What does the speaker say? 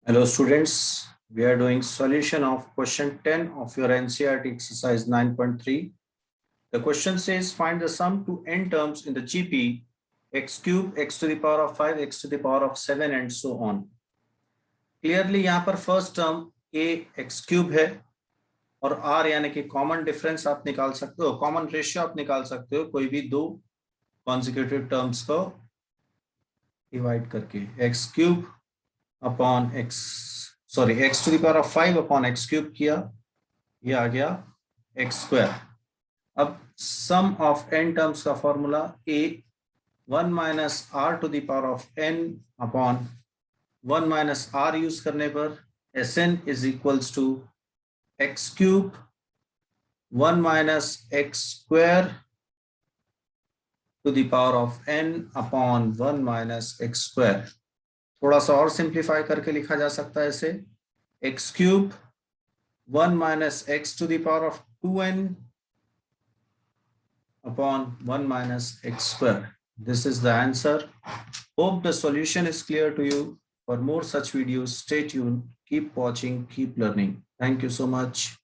Hello students, we are doing solution of question 10 of your Ncert exercise 9.3. The question says find the sum to n terms in the GP x cube, x to the power of 5, x to the power of 7 and so on. Clearly यहाँ पर first term a x cube है और r यानी कि common difference आप निकाल सकते हो, common ratio आप निकाल सकते हो कोई भी दो consecutive terms को divide करके x cube upon x to the power of 5 upon x cube किया, ये आ गया x स्क्वायर. अब सम ऑफ n टर्म्स का formula a 1 minus r to the power of n upon 1 minus r use करने पर Sn is equals to x cube 1 minus x square to the power of n upon 1 minus x square. थोड़ा सा और simplify करके लिखा जा सकता है इसे x cube 1 minus x to the power of 2n upon 1 minus x square. This is the answer. Hope the solution is clear to you. For more such videos, stay tuned, keep watching, keep learning. Thank you so much.